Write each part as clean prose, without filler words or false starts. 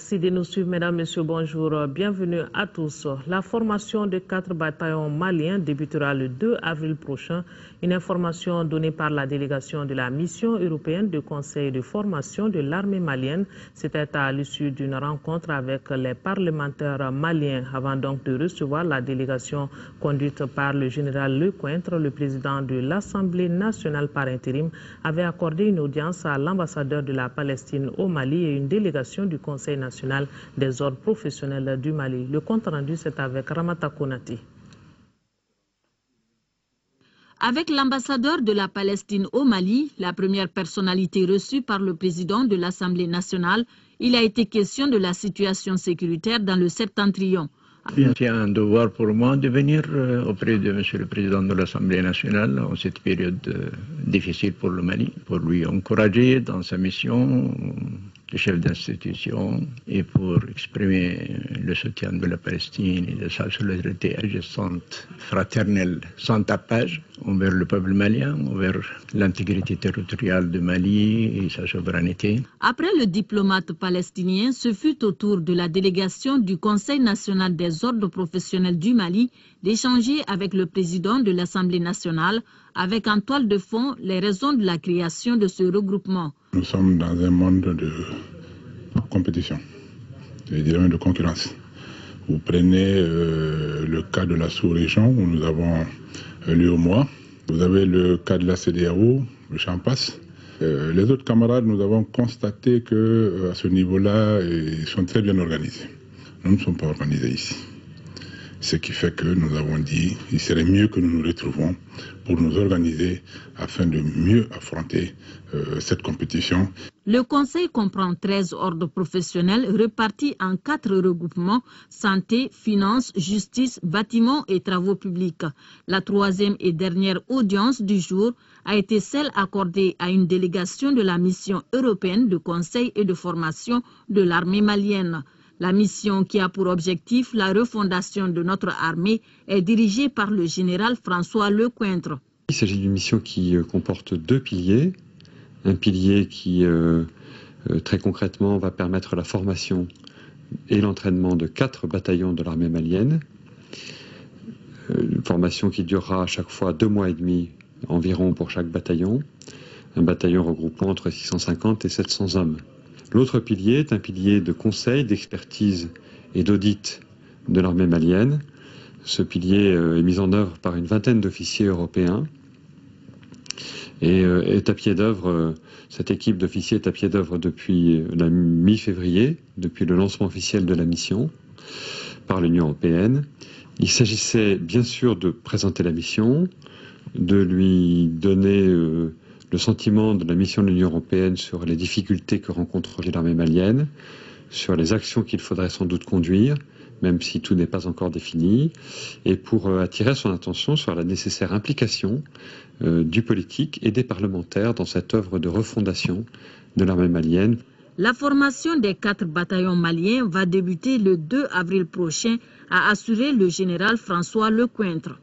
Merci de nous suivre, mesdames, messieurs, bonjour, bienvenue à tous. La formation de 4 bataillons maliens débutera le 2 avril prochain. Une information donnée par la délégation de la mission européenne de conseil de formation de l'armée malienne. C'était à l'issue d'une rencontre avec les parlementaires maliens avant donc de recevoir la délégation conduite par le général Lecointre. Le président de l'Assemblée nationale par intérim avait accordé une audience à l'ambassadeur de la Palestine au Mali et une délégation du Conseil national des ordres professionnels du Mali. Le compte rendu, c'est avec Ramata Konati. Avec l'ambassadeur de la Palestine au Mali, la première personnalité reçue par le président de l'Assemblée nationale, il a été question de la situation sécuritaire dans le septentrion. C'est un devoir pour moi de venir auprès de M. le Président de l'Assemblée nationale en cette période difficile pour le Mali, pour lui encourager dans sa mission de chef d'institution et pour exprimer le soutien de la Palestine et de sa solidarité agissante, fraternelle, sans tapage envers le peuple malien, envers l'intégrité territoriale du Mali et sa souveraineté. Après le diplomate palestinien, ce fut au tour de la délégation du Conseil national des ordres professionnels du Mali d'échanger avec le président de l'Assemblée nationale, avec en toile de fond les raisons de la création de ce regroupement. Nous sommes dans un monde de compétition, de concurrence. Vous prenez le cas de la sous-région où nous avons l'UEMOA, vous avez le cas de la CEDEAO, le Champas. Les autres camarades, nous avons constaté qu'à ce niveau-là, ils sont très bien organisés. Nous ne sommes pas organisés ici. Ce qui fait que nous avons dit qu'il serait mieux que nous nous retrouvons pour nous organiser afin de mieux affronter cette compétition. Le Conseil comprend 13 ordres professionnels répartis en 4 regroupements: santé, finances, justice, bâtiments et travaux publics. La troisième et dernière audience du jour a été celle accordée à une délégation de la mission européenne de conseil et de formation de l'armée malienne. La mission, qui a pour objectif la refondation de notre armée, est dirigée par le général François Lecointre. Il s'agit d'une mission qui comporte 2 piliers. Un pilier qui, très concrètement, va permettre la formation et l'entraînement de 4 bataillons de l'armée malienne. Une formation qui durera à chaque fois 2 mois et demi environ pour chaque bataillon. Un bataillon regroupant entre 650 et 700 hommes. L'autre pilier est un pilier de conseil, d'expertise et d'audit de l'armée malienne. Ce pilier est mis en œuvre par une vingtaine d'officiers européens et est à pied d'œuvre. Cette équipe d'officiers est à pied d'œuvre depuis la mi-février, depuis le lancement officiel de la mission par l'Union européenne. Il s'agissait bien sûr de présenter la mission, de lui donner le sentiment de la mission de l'Union européenne sur les difficultés que rencontre l'armée malienne, sur les actions qu'il faudrait sans doute conduire, même si tout n'est pas encore défini, et pour attirer son attention sur la nécessaire implication du politique et des parlementaires dans cette œuvre de refondation de l'armée malienne. La formation des 4 bataillons maliens va débuter le 2 avril prochain, a assuré le général François Lecointre.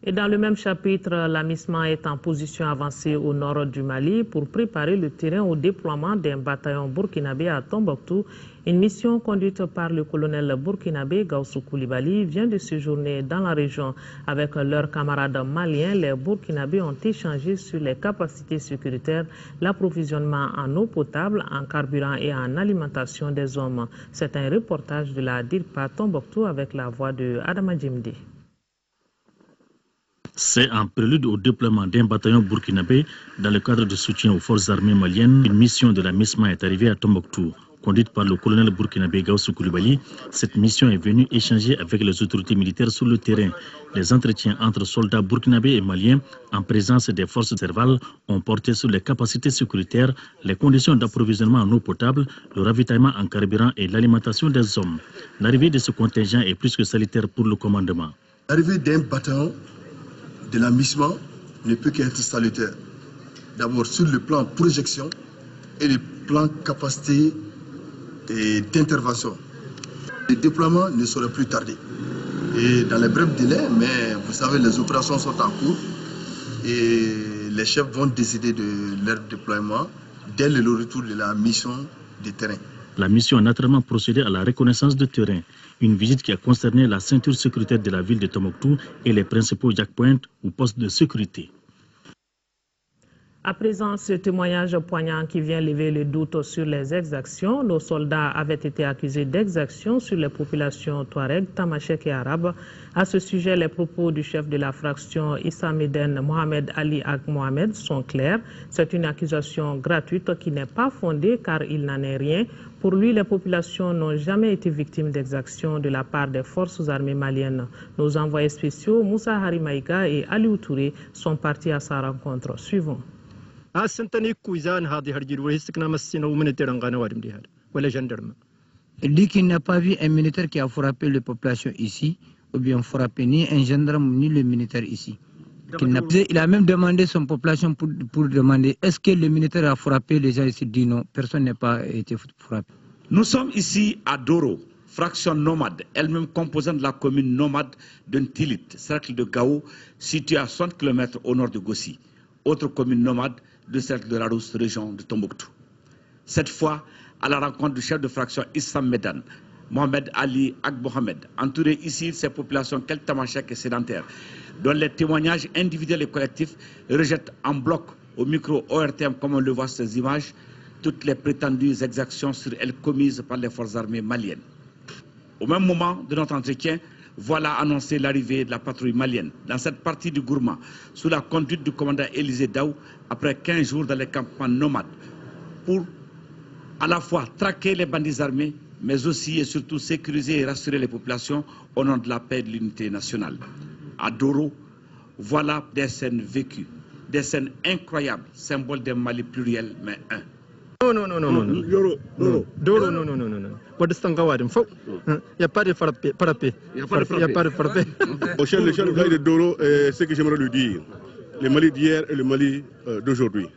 Et dans le même chapitre, la MISMA est en position avancée au nord du Mali pour préparer le terrain au déploiement d'un bataillon burkinabé à Tombouctou. Une mission conduite par le colonel burkinabé Gaussou Koulibaly vient de séjourner dans la région. Avec leurs camarades maliens, les burkinabés ont échangé sur les capacités sécuritaires, l'approvisionnement en eau potable, en carburant et en alimentation des hommes. C'est un reportage de la DIRPA Tombouctou avec la voix de Adama Djimdi. C'est un prélude au déploiement d'un bataillon burkinabé dans le cadre de soutien aux forces armées maliennes. Une mission de la MISMA est arrivée à Tombouctou. Conduite par le colonel burkinabé Gaussou Koulibaly, cette mission est venue échanger avec les autorités militaires sur le terrain. Les entretiens entre soldats burkinabés et maliens, en présence des forces servales, ont porté sur les capacités sécuritaires, les conditions d'approvisionnement en eau potable, le ravitaillement en carburant et l'alimentation des hommes. L'arrivée de ce contingent est plus que salutaire pour le commandement. L'arrivée d'un bataillon de la MISMA ne peut qu'être salutaire. D'abord sur le plan projection et le plan capacité d'intervention. Le déploiement ne saurait plus tarder. Et dans les brefs délais, mais vous savez, les opérations sont en cours et les chefs vont décider de leur déploiement dès le retour de la mission de terrain. La mission a naturellement procédé à la reconnaissance de terrain. Une visite qui a concerné la ceinture sécuritaire de la ville de Tombouctou et les principaux checkpoints ou postes de sécurité. À présent, ce témoignage poignant qui vient lever le doute sur les exactions. Nos soldats avaient été accusés d'exactions sur les populations touareg, tamashek et arabes. À ce sujet, les propos du chef de la fraction Issa Meden, Mohamed Ali Ag Mohamed, sont clairs. C'est une accusation gratuite qui n'est pas fondée car il n'en est rien. Pour lui, les populations n'ont jamais été victimes d'exactions de la part des forces armées maliennes. Nos envoyés spéciaux, Moussa Harimaïga et Aliou Touré, sont partis à sa rencontre. Suivons. Il dit qu'il n'a pas vu un militaire qui a frappé les populations ici, ou bien frappé ni un gendarme ni le militaire ici. Il a même demandé son population pour demander est-ce que le militaire a frappé les gens ici. Il dit non, personne n'a pas été frappé. Nous sommes ici à Doro, fraction nomade, elle-même composante de la commune nomade d'Untilit, cercle de Gao, situé à 60 km au nord de Gossi. Autre commune nomade du cercle de la Rousse, région de Tombouctou. Cette fois, à la rencontre du chef de fraction Issam Medan, Mohamed Ali Ag Mohamed, entouré ici de ces populations keltamachèques et sédentaires, dont les témoignages individuels et collectifs rejettent en bloc au micro ORTM, comme on le voit sur ces images, toutes les prétendues exactions sur elles commises par les forces armées maliennes. Au même moment de notre entretien, voilà annoncé l'arrivée de la patrouille malienne dans cette partie du Gourma, sous la conduite du commandant Élisée Daou, après 15 jours dans les campements nomades, pour à la fois traquer les bandits armés, mais aussi et surtout sécuriser et rassurer les populations au nom de la paix et de l'unité nationale. À Doro, voilà des scènes vécues, des scènes incroyables, symboles d'un Mali pluriel, mais un. Non. Doro, non. Il n'y a pas de frappé. Il n'y a pas de frappé. Au chef de Doro, ce que j'aimerais lui dire, le Mali d'hier et le Mali d'aujourd'hui.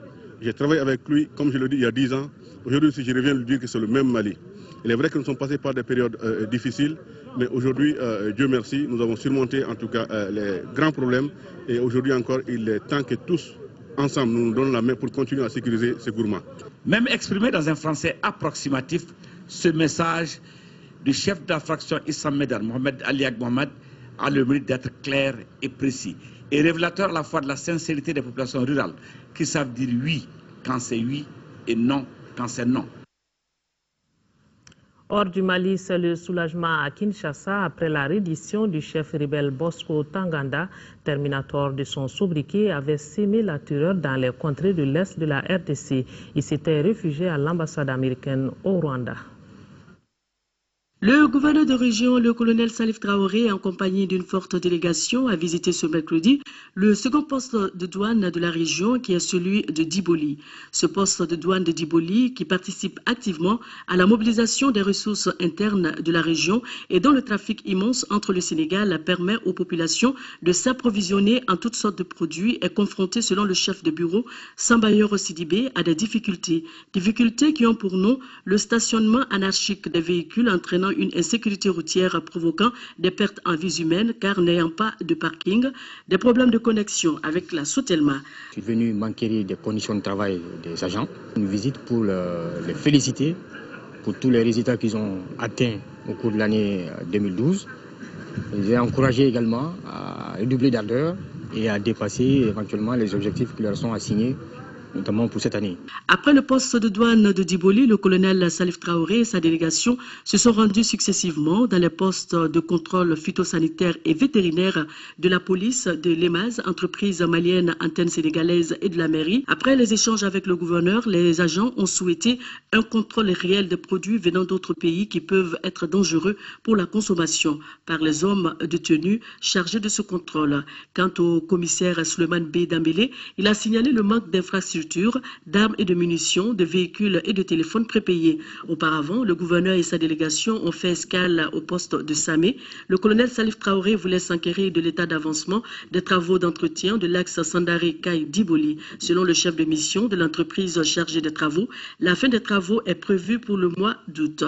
J'ai travaillé avec lui, comme je le dis, il y a 10 ans. Aujourd'hui, si je reviens lui dire que c'est le même Mali. Il est vrai que nous sommes passés par des périodes difficiles, mais aujourd'hui, Dieu merci, nous avons surmonté en tout cas les grands problèmes. Et aujourd'hui encore, il est temps que tous, ensemble, nous nous donnons la main pour continuer à sécuriser ces gourmands. Même exprimé dans un français approximatif, ce message du chef de la fraction Issam Medan, Mohamed Ali Ag Mohamed, a le mérite d'être clair et précis, et révélateur à la fois de la sincérité des populations rurales, qui savent dire oui quand c'est oui et non quand c'est non. Hors du Mali, c'est le soulagement à Kinshasa après la reddition du chef rebelle Bosco Tanganda, terminateur de son sobriquet, avait sémé la terreur dans les contrées de l'Est de la RDC. Il s'était réfugié à l'ambassade américaine au Rwanda. Le gouverneur de région, le colonel Salif Traoré, en compagnie d'une forte délégation, a visité ce mercredi le second poste de douane de la région, qui est celui de Diboli. Ce poste de douane de Diboli, qui participe activement à la mobilisation des ressources internes de la région et dont le trafic immense entre le Sénégal permet aux populations de s'approvisionner en toutes sortes de produits, est confronté, selon le chef de bureau, Sambayor Sidibé, à des difficultés. Difficultés qui ont pour nom le stationnement anarchique des véhicules entraînant une insécurité routière provoquant des pertes en vies humaines car n'ayant pas de parking, des problèmes de connexion avec la Sotelma. Je suis venu m'enquérir des conditions de travail des agents. Une visite pour les féliciter pour tous les résultats qu'ils ont atteints au cours de l'année 2012. Je les ai encouragés également à redoubler d'ardeur et à dépasser éventuellement les objectifs qui leur sont assignés, notamment pour cette année. Après le poste de douane de Diboli, le colonel Salif Traoré et sa délégation se sont rendus successivement dans les postes de contrôle phytosanitaire et vétérinaire de la police, de l'EMAZ, entreprise malienne, antenne sénégalaise, et de la mairie. Après les échanges avec le gouverneur, les agents ont souhaité un contrôle réel des produits venant d'autres pays qui peuvent être dangereux pour la consommation par les hommes de tenue chargés de ce contrôle. Quant au commissaire Suleiman B. Dambélé, il a signalé le manque d'infrastructures, d'armes et de munitions, de véhicules et de téléphones prépayés. Auparavant, le gouverneur et sa délégation ont fait escale au poste de Samé. Le colonel Salif Traoré voulait s'enquérir de l'état d'avancement des travaux d'entretien de l'axe Sandari-Kaï-Diboli. Selon le chef de mission de l'entreprise chargée des travaux, la fin des travaux est prévue pour le mois d'août.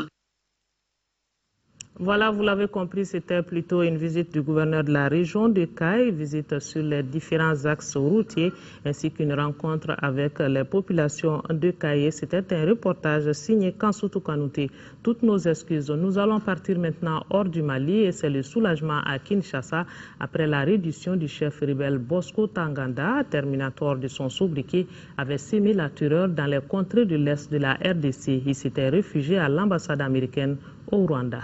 Voilà, vous l'avez compris, c'était plutôt une visite du gouverneur de la région de Caille, visite sur les différents axes routiers, ainsi qu'une rencontre avec les populations de Caille. C'était un reportage signé Kansoutou Kanouté. Toutes nos excuses. Nous allons partir maintenant hors du Mali et c'est le soulagement à Kinshasa après la reddition du chef rebelle Bosco Ntaganda, terminateur de son sobriquet, avait sémé la terreur dans les contrées de l'Est de la RDC. Il s'était réfugié à l'ambassade américaine au Rwanda.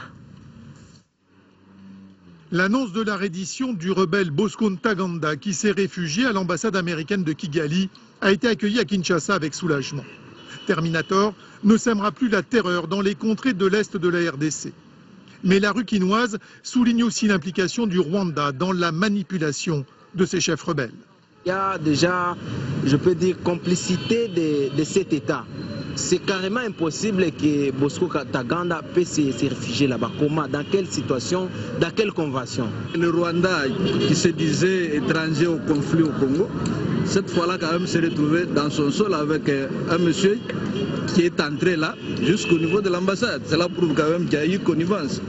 L'annonce de la reddition du rebelle Bosco Ntaganda, qui s'est réfugié à l'ambassade américaine de Kigali, a été accueillie à Kinshasa avec soulagement. Terminator ne sèmera plus la terreur dans les contrées de l'Est de la RDC. Mais la Rukinoise souligne aussi l'implication du Rwanda dans la manipulation de ses chefs rebelles. Il y a déjà, je peux dire, complicité de cet État. C'est carrément impossible que Bosco Ntaganda puisse se réfugier là-bas. Comment? Dans quelle situation? Dans quelle convention? Le Rwanda, qui se disait étranger au conflit au Congo, cette fois-là, quand même, s'est retrouvé dans son sol avec un monsieur qui est entré là, jusqu'au niveau de l'ambassade. Cela prouve quand même qu'il y a eu connivence.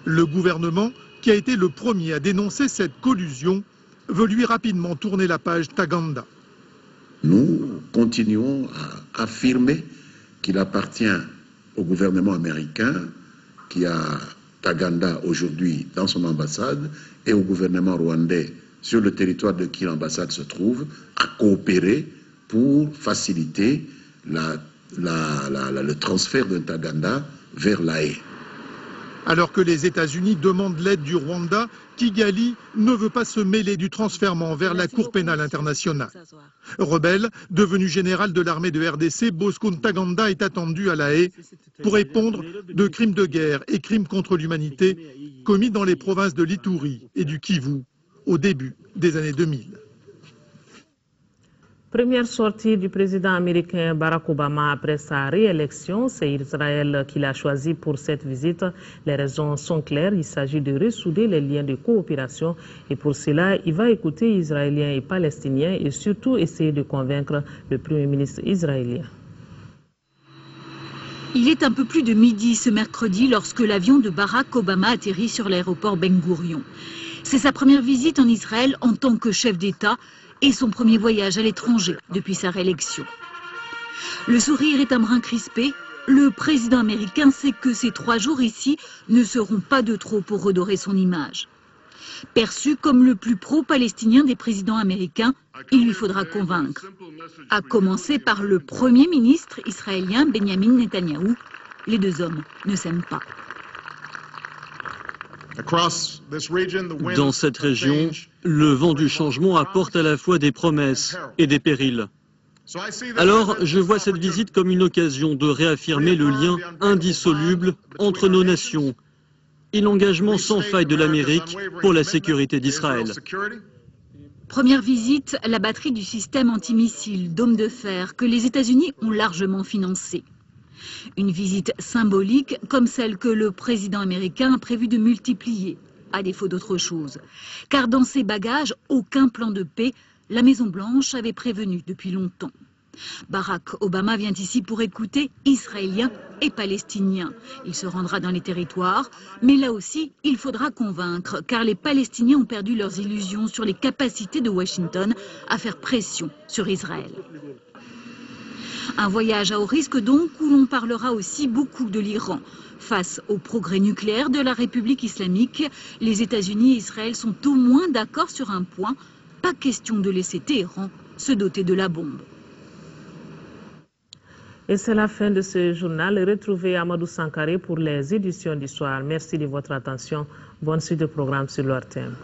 Le gouvernement, qui a été le premier à dénoncer cette collusion, veut lui rapidement tourner la page Ntaganda. Nous continuons à affirmer qu'il appartient au gouvernement américain, qui a Ntaganda aujourd'hui dans son ambassade, et au gouvernement rwandais sur le territoire de qui l'ambassade se trouve, à coopérer pour faciliter le transfert de Ntaganda vers La Haye. Alors que les États-Unis demandent l'aide du Rwanda, Kigali ne veut pas se mêler du transfèrement vers la Cour pénale internationale. Rebelle, devenu général de l'armée de RDC, Bosco Ntaganda est attendu à La Haye pour répondre de crimes de guerre et crimes contre l'humanité commis dans les provinces de l'Ituri et du Kivu au début des années 2000. Première sortie du président américain Barack Obama après sa réélection. C'est Israël qu'il a choisi pour cette visite. Les raisons sont claires. Il s'agit de ressouder les liens de coopération. Et pour cela, il va écouter Israéliens et Palestiniens et surtout essayer de convaincre le Premier ministre israélien. Il est un peu plus de midi ce mercredi lorsque l'avion de Barack Obama atterrit sur l'aéroport Ben Gourion. C'est sa première visite en Israël en tant que chef d'État et son premier voyage à l'étranger depuis sa réélection. Le sourire est un brin crispé. Le président américain sait que ces 3 jours ici ne seront pas de trop pour redorer son image. Perçu comme le plus pro-palestinien des présidents américains, il lui faudra convaincre. À commencer par le premier ministre israélien Benjamin Netanyahou. Les 2 hommes ne s'aiment pas. Dans cette région, le vent du changement apporte à la fois des promesses et des périls. Alors, je vois cette visite comme une occasion de réaffirmer le lien indissoluble entre nos nations et l'engagement sans faille de l'Amérique pour la sécurité d'Israël. Première visite, la batterie du système antimissile Dôme de fer que les États-Unis ont largement financé. Une visite symbolique comme celle que le président américain a prévu de multiplier, à défaut d'autre chose. Car dans ses bagages, aucun plan de paix, la Maison-Blanche avait prévenu depuis longtemps. Barack Obama vient ici pour écouter Israéliens et Palestiniens. Il se rendra dans les territoires, mais là aussi, il faudra convaincre, car les Palestiniens ont perdu leurs illusions sur les capacités de Washington à faire pression sur Israël. Un voyage à haut risque donc, où l'on parlera aussi beaucoup de l'Iran. Face au progrès nucléaire de la République islamique, les États-Unis et Israël sont au moins d'accord sur un point. Pas question de laisser Téhéran se doter de la bombe. Et c'est la fin de ce journal. Retrouvez Amadou Sankaré pour les éditions du soir. Merci de votre attention. Bonne suite de programme sur l'ORTM.